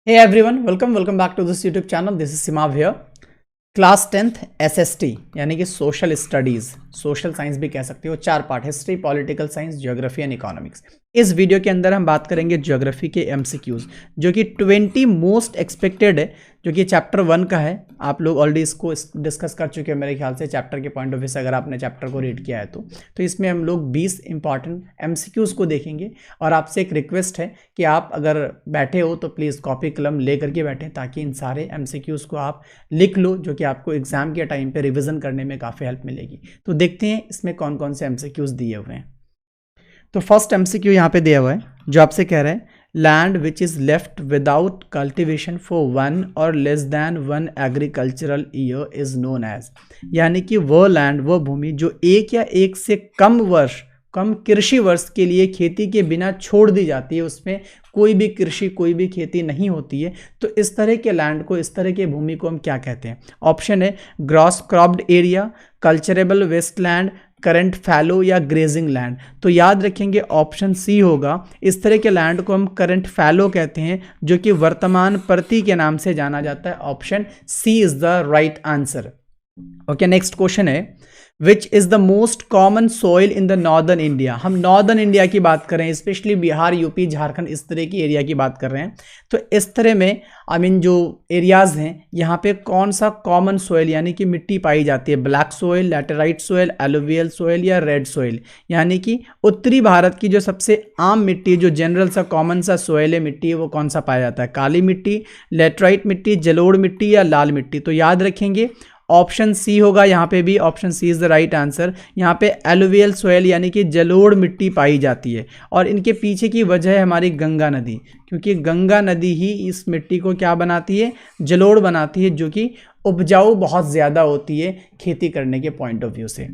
Hey everyone, welcome back to this YouTube channel. This is Simav here. Class 10th SST यानी कि social studies, social science भी कह सकते हो। 4 part, history, political science, geography and economics. इस video के अंदर हम बात करेंगे ज्योग्राफी के MCQs, जो कि 20 मोस्ट एक्सपेक्टेड है, जो कि चैप्टर 1 का है। आप लोग ऑलरेडी इसको डिस्कस कर चुके हैं मेरे ख्याल से, चैप्टर के पॉइंट ऑफ व्यू से अगर आपने चैप्टर को रीड किया है तो इसमें हम लोग 20 इंपॉर्टेंट MCQs को देखेंगे। और आपसे एक रिक्वेस्ट है कि आप अगर बैठे हो तो प्लीज़ कॉपी कलम ले करके बैठें, ताकि इन सारे MCQs को आप लिख लो, जो कि आपको एग्जाम के टाइम पे रिवीजन करने में काफ़ी हेल्प मिलेगी। तो देखते हैं इसमें कौन कौन से MCQs दिए हुए हैं। तो फर्स्ट MCQ यहाँ पे दिया हुआ है, जो आपसे कह रहा है land which is left without cultivation for 1 और less than 1 agricultural year is known as, यानी कि वो लैंड, वो भूमि जो एक या एक से कम कृषि वर्ष के लिए खेती के बिना छोड़ दी जाती है, उसमें कोई भी कृषि, कोई भी खेती नहीं होती है, तो इस तरह के लैंड को, इस तरह के भूमि को हम क्या कहते हैं? ऑप्शन है gross cropped area, culturable wasteland, current fallow या ग्रेजिंग लैंड। तो याद रखेंगे ऑप्शन सी होगा। इस तरह के लैंड को हम करंट फैलो कहते हैं, जो कि वर्तमान परती के नाम से जाना जाता है। Option C is the right answer. Okay, next question है which is the most common soil in the northern India. हम नॉर्दर्न इंडिया की बात कर रहे हैं, स्पेशली बिहार, यूपी, झारखंड, इस तरह की एरिया की बात कर रहे हैं। तो इस तरह में जो एरियाज़ हैं, यहाँ पे कौन सा कॉमन सॉइल यानी कि मिट्टी पाई जाती है? Black soil, laterite soil, alluvial soil या रेड सॉइल। यानी कि उत्तरी भारत की जो सबसे आम मिट्टी, जो जनरल सा कॉमन सा सॉइल है, मिट्टी है, वो कौन सा पाया जाता है? काली मिट्टी, लैटेराइट मिट्टी, जलोढ़ मिट्टी या लाल मिट्टी। तो याद रखेंगे ऑप्शन सी होगा यहाँ पे भी। Option C is the right answer. यहाँ पे एलुवियल सॉइल यानी कि जलोढ़ मिट्टी पाई जाती है, और इनके पीछे की वजह है हमारी गंगा नदी, क्योंकि गंगा नदी ही इस मिट्टी को क्या बनाती है? जलोढ़ बनाती है, जो कि उपजाऊ बहुत ज़्यादा होती है खेती करने के पॉइंट ऑफ व्यू से।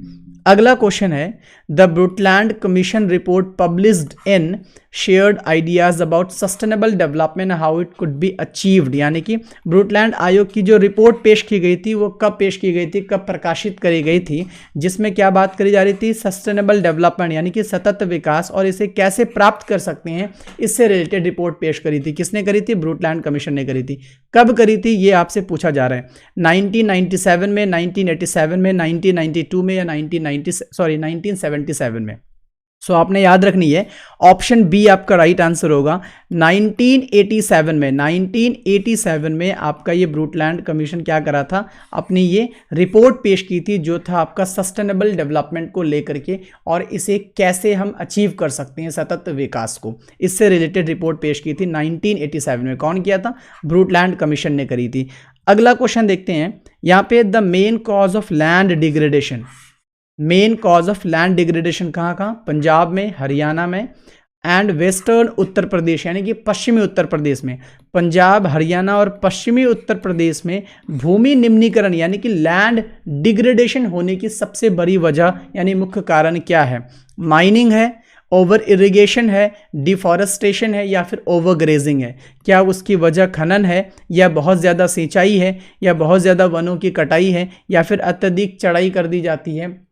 अगला क्वेश्चन है the Brundtland commission report published in shared ideas about sustainable development how it could be achieved. यानी कि ब्रुटलैंड आयोग की जो रिपोर्ट पेश की गई थी, वो कब पेश की गई थी, कब प्रकाशित करी गई थी, जिसमें क्या बात करी जा रही थी? सस्टेनेबल डेवलपमेंट यानी कि सतत विकास, और इसे कैसे प्राप्त कर सकते हैं, इससे रिलेटेड रिपोर्ट पेश करी थी। किसने करी थी? ब्रुटलैंड कमीशन ने करी थी। कब करी थी ये आपसे पूछा जा रहा है। 1997 में, 1987 में, 1992 में या 1977 में। सो आपने याद रखनी है ऑप्शन बी आपका राइट आंसर होगा। 1987 में आपका ये ब्रुटलैंड कमीशन क्या करा था? अपनी ये रिपोर्ट पेश की थी, जो था आपका सस्टेनेबल डेवलपमेंट को लेकर के, और इसे कैसे हम अचीव कर सकते हैं, सतत विकास को, इससे रिलेटेड रिपोर्ट पेश की थी 1987 में। कौन किया था? ब्रुटलैंड कमीशन ने करी थी। अगला क्वेश्चन देखते हैं यहाँ पे, the main cause of land degradation. Main cause of land degradation कहाँ? पंजाब में, हरियाणा में एंड वेस्टर्न उत्तर प्रदेश, यानी कि पश्चिमी उत्तर प्रदेश में। पंजाब, हरियाणा और पश्चिमी उत्तर प्रदेश में भूमि निम्नीकरण यानी कि लैंड डिग्रेडेशन होने की सबसे बड़ी वजह यानी मुख्य कारण क्या है? माइनिंग है, ओवर इरिगेशन है, डिफॉरेस्टेशन है, या फिर ओवर ग्रेजिंग है? क्या उसकी वजह खनन है, या बहुत ज़्यादा सिंचाई है, या बहुत ज़्यादा वनों की कटाई है, या फिर अत्यधिक चढ़ाई कर दी जाती है,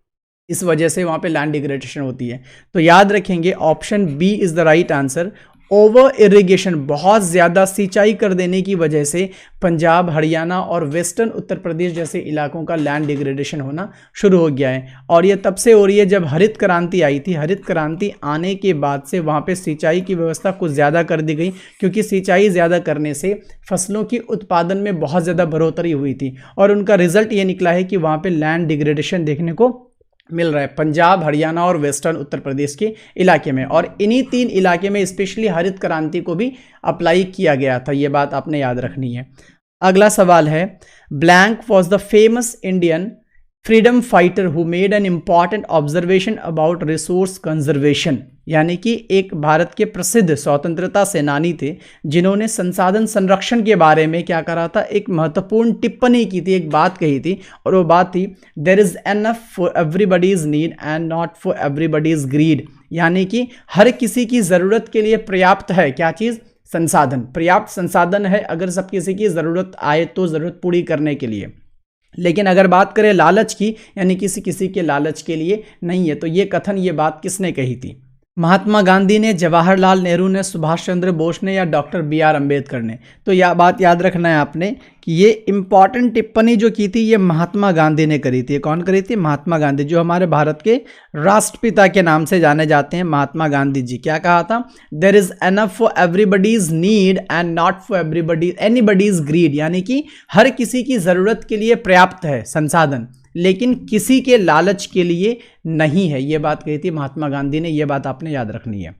इस वजह से वहाँ पे लैंड डिग्रेडेशन होती है? तो याद रखेंगे option B is the right answer. Over irrigation, बहुत ज़्यादा सिंचाई कर देने की वजह से पंजाब, हरियाणा और वेस्टर्न उत्तर प्रदेश जैसे इलाकों का लैंड डिग्रेडेशन होना शुरू हो गया है। और ये तब से हो रही है जब हरित क्रांति आई थी। हरित क्रांति आने के बाद से वहाँ पे सिंचाई की व्यवस्था कुछ ज़्यादा कर दी गई, क्योंकि सिंचाई ज़्यादा करने से फसलों की उत्पादन में बहुत ज़्यादा बढ़ोतरी हुई थी, और उनका रिजल्ट ये निकला है कि वहाँ पर लैंड डिग्रेडेशन देखने को मिल रहा है पंजाब, हरियाणा और वेस्टर्न उत्तर प्रदेश के इलाके में। और इन्हीं 3 इलाके में स्पेशली हरित क्रांति को भी अप्लाई किया गया था। ये बात आपने याद रखनी है। अगला सवाल है blank was the famous Indian freedom fighter who made an important observation about resource conservation. यानी कि एक भारत के प्रसिद्ध स्वतंत्रता सेनानी थे, जिन्होंने संसाधन संरक्षण के बारे में क्या करा था? एक महत्वपूर्ण टिप्पणी की थी, एक बात कही थी, और वो बात थी there is enough for everybody's need and not for everybody's greed. यानी कि हर किसी की ज़रूरत के लिए पर्याप्त है क्या चीज़? संसाधन। पर्याप्त संसाधन है अगर सब किसी की ज़रूरत आए तो, ज़रूरत पूरी करने के लिए। लेकिन अगर बात करें लालच की, यानी किसी किसी के लालच के लिए नहीं है। तो ये कथन, ये बात किसने कही थी? महात्मा गांधी ने, जवाहरलाल नेहरू ने, सुभाष चंद्र बोस ने या डॉक्टर BR अम्बेडकर ने? तो यह बात याद रखना है आपने कि ये इंपॉर्टेंट टिप्पणी जो की थी ये महात्मा गांधी ने करी थी। कौन करी थी? महात्मा गांधी, जो हमारे भारत के राष्ट्रपिता के नाम से जाने जाते हैं, महात्मा गांधी जी। क्या कहा था? There is enough for everybody's need and not for anybody's greed, यानी कि हर किसी की जरूरत के लिए पर्याप्त है संसाधन, लेकिन किसी के लालच के लिए नहीं है। यह बात कही थी महात्मा गांधी ने, यह बात आपने याद रखनी है।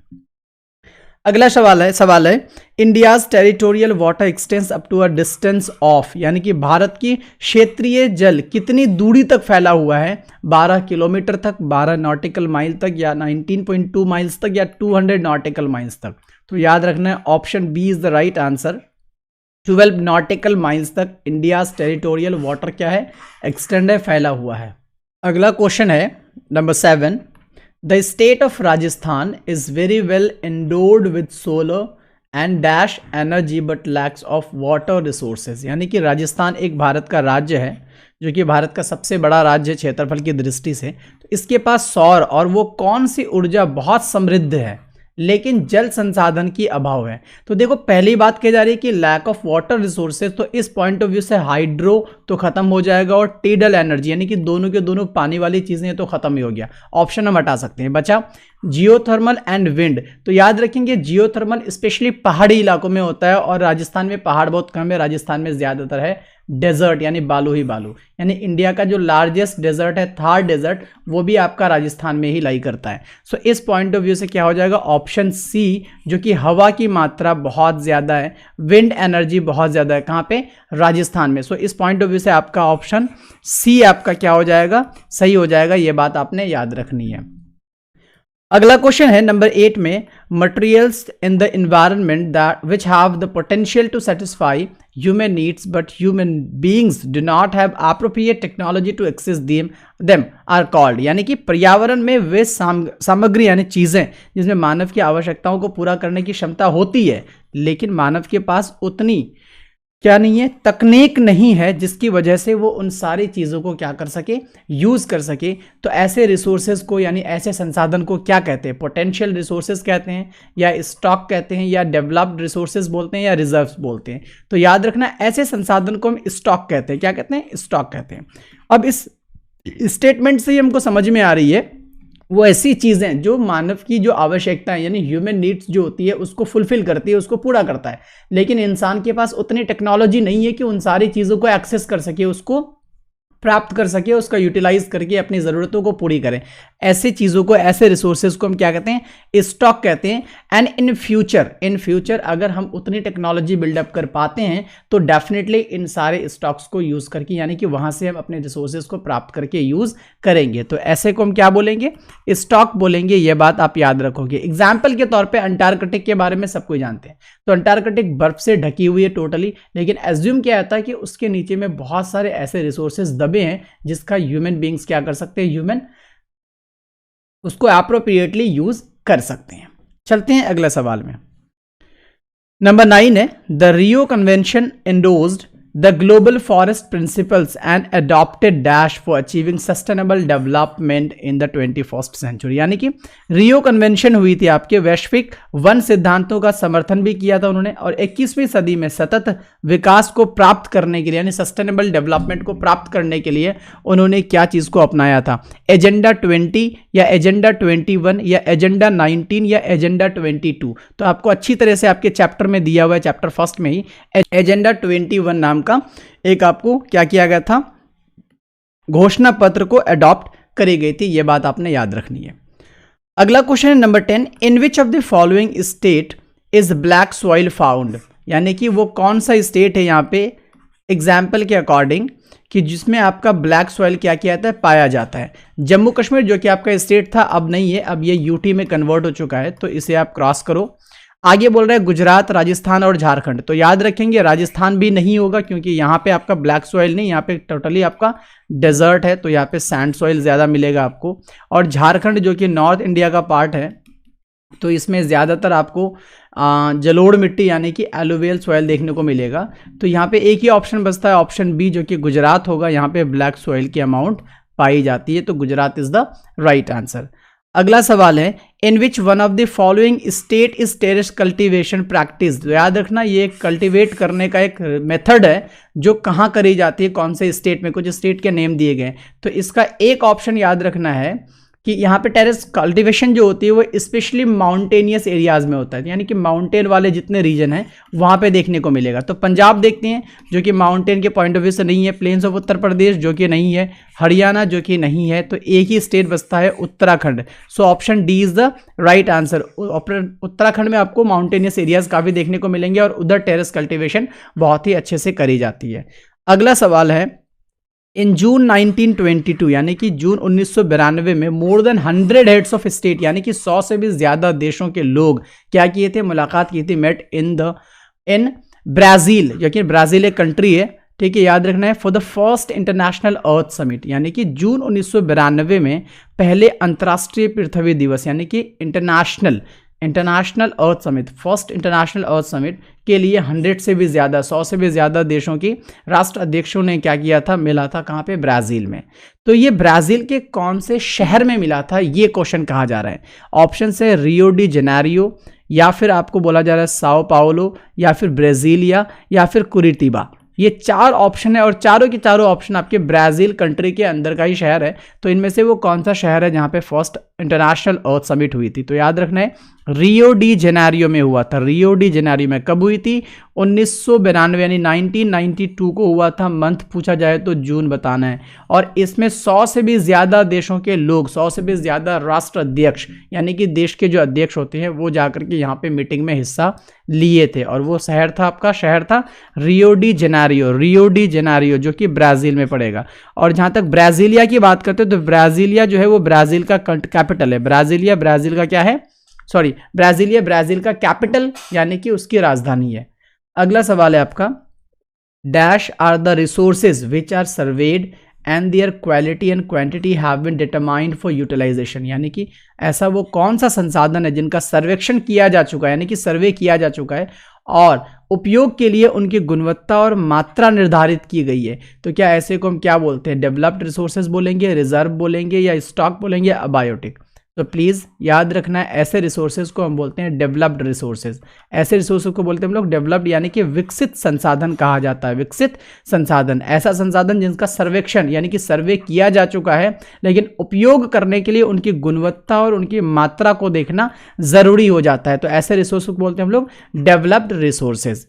अगला सवाल है India's territorial water extends up to a distance of, यानी कि भारत की क्षेत्रीय जल कितनी दूरी तक फैला हुआ है? 12 किलोमीटर तक, 12 नॉटिकल माइल तक, या 19.2 माइल्स तक, या 200 नॉटिकल माइल्स तक? तो याद रखना है option B is the right answer. 12 nautical miles तक इंडियाज टेरिटोरियल वाटर क्या है? एक्सटेंड है, फैला हुआ है। अगला क्वेश्चन है number 7, the state of Rajasthan is very well endowed with solar and dash energy but lakhs of water resources, यानी कि राजस्थान एक भारत का राज्य है जो कि भारत का सबसे बड़ा राज्य है क्षेत्रफल की दृष्टि से। तो इसके पास सौर और वो कौन सी ऊर्जा बहुत समृद्ध है, लेकिन जल संसाधन की अभाव है। तो देखो पहली बात कही जा रही है कि लैक ऑफ वाटर रिसोर्सेज, तो इस पॉइंट ऑफ व्यू से हाइड्रो तो खत्म हो जाएगा और टीडल एनर्जी, यानी कि दोनों के दोनों पानी वाली चीजें तो खत्म ही हो गया। ऑप्शन हम हटा सकते हैं, बचा जियोथर्मल एंड विंड। तो याद रखेंगे जियोथर्मल स्पेशली पहाड़ी इलाकों में होता है और राजस्थान में पहाड़ बहुत कम है, राजस्थान में ज्यादातर है डेजर्ट, यानी बालू ही बालू। यानी इंडिया का जो लार्जेस्ट डेजर्ट है थार डेजर्ट, वो भी आपका राजस्थान में ही लाई करता है। सो इस पॉइंट ऑफ व्यू से क्या हो जाएगा? ऑप्शन सी, जो कि हवा की मात्रा बहुत ज्यादा है, विंड एनर्जी बहुत ज्यादा है, कहां पे? राजस्थान में। सो इस पॉइंट ऑफ व्यू से आपका ऑप्शन सी आपका क्या हो जाएगा? सही हो जाएगा। यह बात आपने याद रखनी है। अगला क्वेश्चन है नंबर 8 में, materials in the environment that which have the potential to satisfy human needs but human beings do not have appropriate technology to access them are called, यानी कि पर्यावरण में वे सामग्री यानी चीजें जिसमें मानव की आवश्यकताओं को पूरा करने की क्षमता होती है, लेकिन मानव के पास उतनी क्या नहीं है? तकनीक नहीं है, जिसकी वजह से वो उन सारी चीज़ों को क्या कर सके? यूज़ कर सके। तो ऐसे रिसोर्सेज को यानी ऐसे संसाधन को क्या कहते हैं? पोटेंशियल रिसोर्सेज कहते हैं, या स्टॉक कहते हैं, या डेवलप्ड रिसोर्सेज बोलते हैं, या रिजर्व्स बोलते हैं। तो याद रखना ऐसे संसाधन को हम स्टॉक कहते हैं। क्या कहते हैं? स्टॉक कहते हैं। अब इस स्टेटमेंट से ही हमको समझ में आ रही है वो ऐसी चीज़ें जो मानव की जो आवश्यकता है यानी ह्यूमन नीड्स जो होती है उसको फुलफिल करती है, उसको पूरा करता है, लेकिन इंसान के पास उतनी टेक्नोलॉजी नहीं है कि उन सारी चीज़ों को एक्सेस कर सके, उसको प्राप्त कर सके, उसका यूटिलाइज करके अपनी ज़रूरतों को पूरी करें। ऐसे चीज़ों को, ऐसे रिसोर्सेज को हम क्या कहते हैं? स्टॉक कहते हैं। एंड इन फ्यूचर अगर हम उतनी टेक्नोलॉजी बिल्डअप कर पाते हैं तो डेफिनेटली इन सारे स्टॉक्स को यूज़ करके यानी कि वहाँ से हम अपने रिसोर्सेज को प्राप्त करके यूज़ करेंगे। तो ऐसे को हम क्या बोलेंगे? स्टॉक बोलेंगे। ये बात आप याद रखोगे। एग्जाम्पल के तौर पर अंटार्कटिक के बारे में सब कोई जानते हैं। तो अंटार्कटिक बर्फ से ढकी हुई है टोटली, लेकिन एज्यूम क्या होता है कि उसके नीचे में बहुत सारे ऐसे रिसोर्सेज दबे हैं जिसका ह्यूमन बीइंग्स क्या कर सकते हैं? ह्यूमन उसको एप्रोप्रिएटली यूज कर सकते हैं। चलते हैं अगला सवाल में। नंबर 9 है, the Rio convention endorsed the global forest principles and adopted dash for achieving sustainable development in the 21st century, यानी कि रियो कन्वेंशन हुई थी आपके, वैश्विक वन सिद्धांतों का समर्थन भी किया था उन्होंने, और 21वीं सदी में सतत विकास को प्राप्त करने के लिए यानी सस्टेनेबल डेवलपमेंट को प्राप्त करने के लिए उन्होंने क्या चीज को अपनाया था? एजेंडा 20 या एजेंडा 21 या एजेंडा 19 या एजेंडा 22। तो आपको अच्छी तरह से आपके चैप्टर में दिया हुआ है, चैप्टर फर्स्ट में ही एजेंडा 21 नाम का एक आपको क्या किया गया था? घोषणा पत्र को अडॉप्ट करी गई थी। यह बात आपने याद रखनी है। अगला क्वेश्चन है number 10, in which of the following state is black soil found, यानी कि वो कौन सा स्टेट है यहाँ पे एग्जाम्पल के अकॉर्डिंग कि जिसमें आपका ब्लैक सॉइल क्या किया जाता है? पाया जाता है। जम्मू कश्मीर जो कि आपका स्टेट था अब नहीं है, अब ये यूटी में कन्वर्ट हो चुका है, तो इसे आप क्रॉस करो। आगे बोल रहे हैं गुजरात, राजस्थान और झारखंड। तो याद रखेंगे राजस्थान भी नहीं होगा क्योंकि यहाँ पे आपका ब्लैक सॉइल नहीं, यहाँ पे टोटली आपका डेजर्ट है, तो यहाँ पे सैंड सॉइल ज़्यादा मिलेगा आपको। और झारखंड जो कि नॉर्थ इंडिया का पार्ट है, तो इसमें ज़्यादातर आपको जलोढ़ मिट्टी यानी कि एलुवियल सॉइल देखने को मिलेगा। तो यहाँ पे एक ही ऑप्शन बचता है, ऑप्शन बी, जो कि गुजरात होगा। यहाँ पे ब्लैक सॉइल की अमाउंट पाई जाती है, तो Gujarat is the right answer. अगला सवाल है, in which one of the following state is terrace cultivation practice. तो याद रखना ये कल्टीवेट करने का एक मेथड है जो कहाँ करी जाती है, कौन से स्टेट में, कुछ स्टेट के नेम दिए गए। तो इसका एक ऑप्शन याद रखना है कि यहाँ पे टेरेस कल्टीवेशन जो होती है वो स्पेशली माउंटेनियस एरियाज में होता है, यानी कि माउंटेन वाले जितने रीजन हैं वहाँ पे देखने को मिलेगा। तो पंजाब देखते हैं जो कि माउंटेन के पॉइंट ऑफ व्यू से नहीं है, प्लेन्स ऑफ उत्तर प्रदेश जो कि नहीं है, हरियाणा जो कि नहीं है, तो एक ही स्टेट बचता है Uttarakhand. So option D is the right answer. Uttarakhand में आपको माउंटेनियस एरियाज काफ़ी देखने को मिलेंगे और उधर टेरेस कल्टिवेशन बहुत ही अच्छे से करी जाती है। अगला सवाल है, इन जून 1922 यानी कि जून 1992 में more than 100 heads of state यानी कि 100 से भी ज्यादा देशों के लोग क्या किए थे, मुलाकात की थी, मेट इन ब्राजील, क्योंकि ब्राजील एक कंट्री है, ठीक है, याद रखना है, for the first international earth summit, यानी कि जून 1992 में पहले अंतर्राष्ट्रीय पृथ्वी दिवस यानी कि इंटरनेशनल अर्थ समिट, फर्स्ट इंटरनेशनल अर्थ समिट के लिए 100 से भी ज़्यादा, 100 से भी ज़्यादा देशों की राष्ट्र अध्यक्षों ने क्या किया था, मिला था कहाँ पे, ब्राज़ील में। तो ये ब्राज़ील के कौन से शहर में मिला था, ये क्वेश्चन कहा जा रहा है। ऑप्शन से रियो डी जेनेरियो, या फिर आपको बोला जा रहा है साओ पाओलो, या फिर ब्राज़ीलिया, या फिर कुरिटिबा। ये 4 ऑप्शन है और चारों के चारों ऑप्शन आपके ब्राज़ील कंट्री के अंदर का ही शहर है। तो इनमें से वो कौन सा शहर है जहाँ पे फर्स्ट इंटरनेशनल अर्थ समिट हुई थी? तो याद रखना है रियो डी जेनेरियो में हुआ था। रियो डी जेनेरियो में कब हुई थी? 1992 यानी 1992 को हुआ था। मंथ पूछा जाए तो जून बताना है। और इसमें 100 से भी ज़्यादा देशों के लोग, 100 से भी ज़्यादा राष्ट्र अध्यक्ष यानी कि देश के जो अध्यक्ष होते हैं वो जाकर के यहाँ पे मीटिंग में हिस्सा लिए थे। और वो शहर था, आपका शहर था रियो डी जेनेरियो जो कि ब्राज़ील में पड़ेगा। और जहाँ तक ब्राज़ीलिया की बात करते हैं तो ब्राज़ीलिया जो है वो ब्राज़ील का कैपिटल है। ब्राज़ीलिया ब्राज़ील का क्या है, सॉरी ब्राज़ीलिया ब्राज़ील का कैपिटल यानी कि उसकी राजधानी है। अगला सवाल है आपका, dash are the resources which are surveyed and their quality and quantity have been determined for utilisation, यानी कि ऐसा वो कौन सा संसाधन है जिनका सर्वेक्षण किया जा चुका है, यानी कि सर्वे किया जा चुका है और उपयोग के लिए उनकी गुणवत्ता और मात्रा निर्धारित की गई है। तो क्या ऐसे को हम क्या बोलते हैं, डेवलप्ड रिसोर्सेज बोलेंगे, रिजर्व बोलेंगे, या स्टॉक बोलेंगे, अबायोटिक? तो प्लीज़ याद रखना है ऐसे रिसोर्सेज को हम बोलते हैं डेवलप्ड रिसोर्सेज। ऐसे रिसोर्सेज को बोलते हैं हम लोग डेवलप्ड यानी कि विकसित संसाधन कहा जाता है। विकसित संसाधन ऐसा संसाधन जिनका सर्वेक्षण यानी कि सर्वे किया जा चुका है लेकिन उपयोग करने के लिए उनकी गुणवत्ता और उनकी मात्रा को देखना ज़रूरी हो जाता है। तो ऐसे रिसोर्स को बोलते हैं हम लोग डेवलप्ड रिसोर्सेज।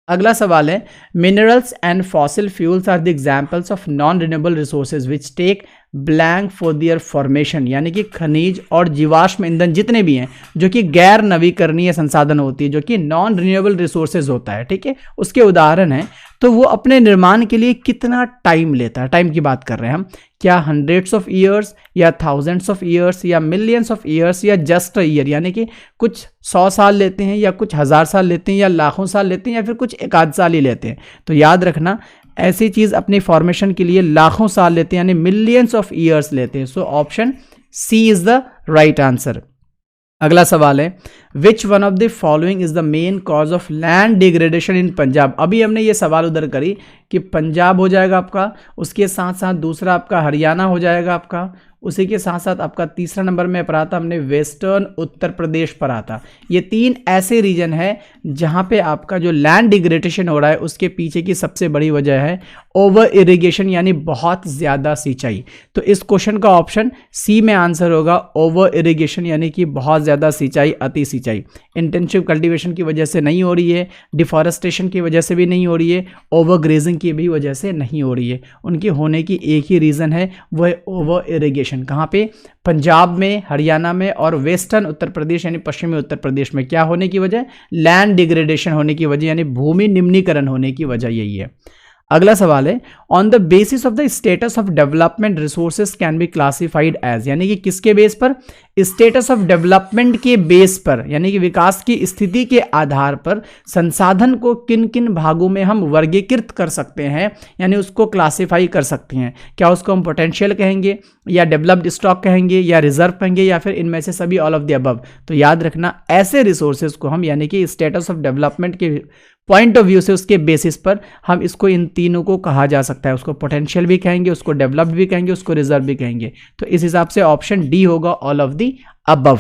अगला सवाल है, minerals and fossil fuels are the examples of non renewable resources which take blank for their formation, यानी कि खनिज और जीवाश्म ईंधन जितने भी हैं जो कि गैर नवीकरणीय संसाधन होती है, जो कि नॉन रिन्यूएबल रिसोर्सेज होता है, ठीक है, उसके उदाहरण हैं। तो वो अपने निर्माण के लिए कितना टाइम लेता है, टाइम की बात कर रहे हैं हम, क्या हंड्रेड्स ऑफ ईयर्स या थाउजेंड्स ऑफ ईयर्स या मिलियंस ऑफ ईयर्स या जस्ट अ ईयर, यानी कि कुछ 100 साल लेते हैं या कुछ 1000 साल लेते हैं या लाखों साल लेते हैं या फिर कुछ 1 साल ही लेते हैं। तो याद रखना ऐसी चीज़ अपनी फॉर्मेशन के लिए लाखों साल लेते हैं यानी मिलियंस ऑफ ईयर्स लेते हैं। So option C is the right answer. अगला सवाल है, which one of the following is the main cause of land degradation in Punjab. अभी हमने ये सवाल उधर करी कि पंजाब हो जाएगा आपका, उसके साथ साथ दूसरा आपका हरियाणा हो जाएगा आपका, उसी के साथ साथ आपका तीसरा नंबर में पढ़ा था हमने वेस्टर्न उत्तर प्रदेश पढ़ा था। ये 3 ऐसे रीजन है जहाँ पे आपका जो लैंड डिग्रेडेशन हो रहा है उसके पीछे की सबसे बड़ी वजह है ओवर इरिगेशन यानी बहुत ज़्यादा सिंचाई। तो इस क्वेश्चन का ऑप्शन सी में आंसर होगा ओवर इरिगेशन यानी कि बहुत ज़्यादा सिंचाई, अति सिंचाई। इंटेंसिव कल्टीवेशन की वजह से नहीं हो रही है, डिफॉरेस्टेशन की वजह से भी नहीं हो रही है, ओवर ग्रेजिंग की भी वजह से नहीं हो रही है। उनकी होने की एक ही रीज़न है, वो है ओवर इरिगेशन। कहाँ पे? पंजाब में, हरियाणा में और वेस्टर्न उत्तर प्रदेश यानी पश्चिमी उत्तर प्रदेश में। क्या होने की वजह? लैंड डिग्रेडेशन होने की वजह यानी भूमि निम्नीकरण होने की वजह यही है। अगला सवाल है, on the basis of the status of development resources can be classified as, यानी कि किसके बेस पर? स्टेटस ऑफ डेवलपमेंट के बेस पर यानी कि विकास की स्थिति के आधार पर संसाधन को किन किन भागों में हम वर्गीकृत कर सकते हैं यानी उसको क्लासिफाई कर सकते हैं। क्या उसको हम पोटेंशियल कहेंगे या डेवलप्ड स्टॉक कहेंगे या रिजर्व कहेंगे या फिर इनमें से सभी, ऑल ऑफ द अबव? तो याद रखना ऐसे रिसोर्सेज को हम यानी कि स्टेटस ऑफ डेवलपमेंट के पॉइंट ऑफ व्यू से उसके बेसिस पर हम इसको इन तीनों को कहा जा सकता है। उसको पोटेंशियल भी कहेंगे, उसको डेवलप्ड भी कहेंगे, उसको रिजर्व भी कहेंगे। तो इस हिसाब से ऑप्शन डी होगा ऑल ऑफ दी अबव।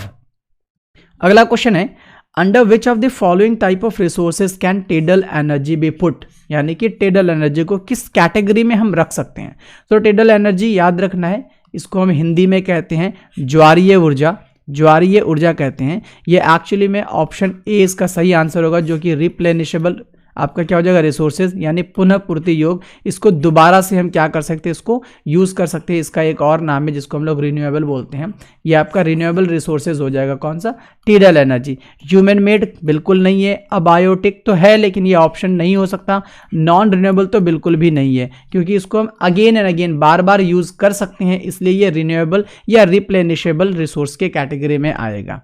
अगला क्वेश्चन है under which of the following type of resources can tidal energy be put, यानी कि टेडल एनर्जी को किस कैटेगरी में हम रख सकते हैं। तो टेडल एनर्जी याद रखना है, इसको हम हिंदी में कहते हैं ज्वारीय ऊर्जा, ज्वारीय ऊर्जा कहते हैं। ये एक्चुअली में ऑप्शन ए इसका सही आंसर होगा, जो कि रिप्लेनिशेबल आपका क्या हो जाएगा रिसोर्सेज, यानी पुनः पूर्ति योग। इसको दोबारा से हम क्या कर सकते हैं, इसको यूज़ कर सकते हैं। इसका एक और नाम है जिसको हम लोग रिन्यूएबल बोलते हैं। ये आपका रिन्यूएबल रिसोर्सेज हो जाएगा, कौन सा, टीडल एनर्जी। ह्यूमन मेड बिल्कुल नहीं है, अबायोटिक तो है लेकिन ये ऑप्शन नहीं हो सकता। नॉन रिन्यूएबल तो बिल्कुल भी नहीं है, क्योंकि इसको हम again and again bar bar use कर सकते हैं, इसलिए ये रिन्यूएबल या रिप्लेनिशेबल रिसोर्स के कैटेगरी में आएगा।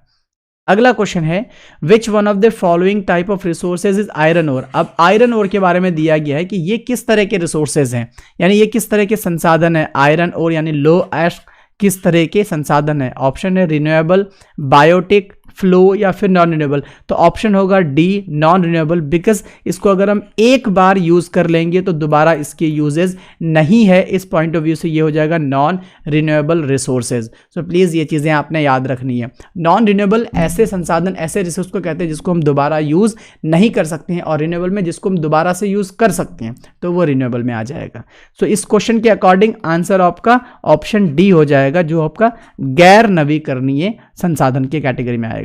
अगला क्वेश्चन है which one of the following type of resources is iron ore. अब आयरन ओर के बारे में दिया गया है कि ये किस तरह के रिसोर्सेज हैं, यानी ये किस तरह के संसाधन है। आयरन ओर यानी लो एश किस तरह के संसाधन है। ऑप्शन है रिन्यूएबल, बायोटिक, फ्लो या फिर नॉन रिन्यूएबल। तो ऑप्शन होगा डी नॉन रिन्यूएबल, बिकॉज इसको अगर हम एक बार यूज कर लेंगे तो दोबारा इसके यूजेस नहीं है। इस पॉइंट ऑफ व्यू से ये हो जाएगा non renewable resources. So please ये चीज़ें आपने याद रखनी है। नॉन रिन्यूएबल ऐसे संसाधन, ऐसे रिसोर्स को कहते हैं जिसको हम दोबारा यूज़ नहीं कर सकते हैं, और रिन्यूएबल में जिसको हम दोबारा से यूज़ कर सकते हैं, तो वो रिन्यूएबल में आ जाएगा। सो इस क्वेश्चन के अकॉर्डिंग आंसर आपका ऑप्शन डी हो जाएगा, जो आपका गैर नवीकरणीय संसाधन की कैटेगरी में आएगा।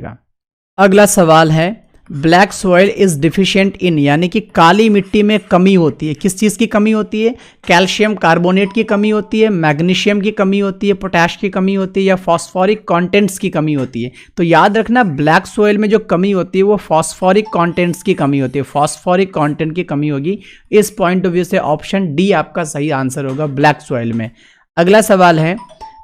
अगला सवाल है ब्लैक सॉइल इज डिफिशिएंट इन, यानी कि काली मिट्टी में कमी होती है। किस चीज़ की कमी होती है, कैल्शियम कार्बोनेट की कमी होती है, मैग्नीशियम की कमी होती है, पोटैश की कमी होती है, या फॉस्फोरिक कंटेंट्स की कमी होती है। तो याद रखना ब्लैक सॉइल में जो कमी होती है वो फॉस्फोरिक कंटेंट्स की कमी होती है, फॉस्फोरिक कंटेंट की कमी होगी। इस पॉइंट ऑफ व्यू से ऑप्शन डी आपका सही आंसर होगा ब्लैक सॉइल में। अगला सवाल है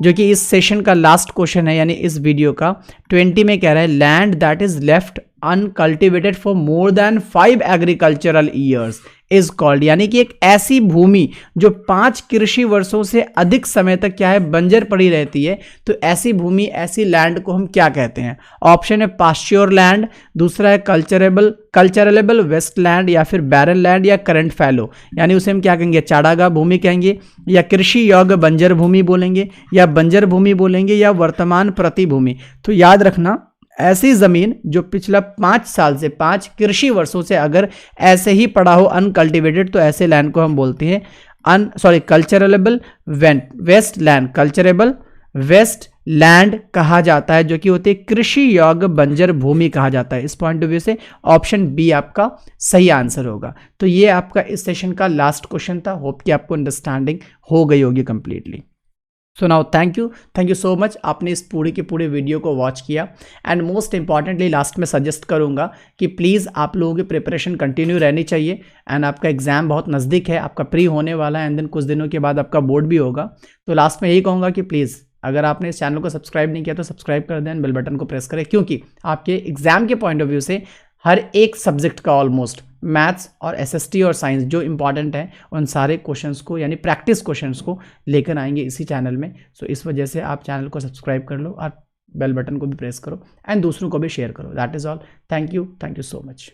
जो कि इस सेशन का लास्ट क्वेश्चन है, यानी इस वीडियो का 20 में कह रहा है land that is left uncultivated for more than 5 agricultural years is called, यानी कि एक ऐसी भूमि जो 5 कृषि वर्षों से अधिक समय तक क्या है बंजर पड़ी रहती है, तो ऐसी भूमि, ऐसी लैंड को हम क्या कहते हैं। ऑप्शन है पास्च्योर लैंड, दूसरा है कल्चरेबल वेस्ट लैंड, या फिर बैरन लैंड, या करंट फैलो, यानी उसे हम क्या कहेंगे, चारागाह भूमि कहेंगे, या कृषि योग्य बंजर भूमि बोलेंगे, या बंजर भूमि बोलेंगे, या वर्तमान प्रतिभूमि। तो याद रखना ऐसी ज़मीन जो पिछला 5 साल से 5 कृषि वर्षों से अगर ऐसे ही पड़ा हो अनकल्टिवेटेड, तो ऐसे लैंड को हम बोलते हैं culturable waste land, culturable waste land कहा जाता है, जो कि होती है कृषि योग्य बंजर भूमि कहा जाता है। इस पॉइंट ऑफ व्यू से ऑप्शन बी आपका सही आंसर होगा। तो ये आपका इस सेशन का लास्ट क्वेश्चन था। होप कि आपको अंडरस्टैंडिंग हो गई होगी completely. So now thank you so much, आपने इस पूरे के पूरे वीडियो को वॉच किया। एंड मोस्ट इंपॉर्टेंटली लास्ट में सजेस्ट करूंगा कि प्लीज़ आप लोगों की प्रिपरेशन कंटिन्यू रहनी चाहिए। एंड आपका एग्जाम बहुत नज़दीक है, आपका प्री होने वाला है, एंड देन कुछ दिनों के बाद आपका बोर्ड भी होगा। तो लास्ट में यही कहूँगा कि प्लीज़ अगर आपने इस चैनल को सब्सक्राइब नहीं किया तो सब्सक्राइब कर दें, बेल बटन को प्रेस करें, क्योंकि आपके एग्जाम के पॉइंट ऑफ व्यू से हर एक सब्जेक्ट का ऑलमोस्ट मैथ्स और एसएसटी और साइंस जो इंपॉर्टेंट है उन सारे क्वेश्चंस को, यानी प्रैक्टिस क्वेश्चंस को लेकर आएंगे इसी चैनल में। सो इस वजह से आप चैनल को सब्सक्राइब कर लो और बेल बटन को भी प्रेस करो एंड दूसरों को भी शेयर करो। That is all. Thank you so much.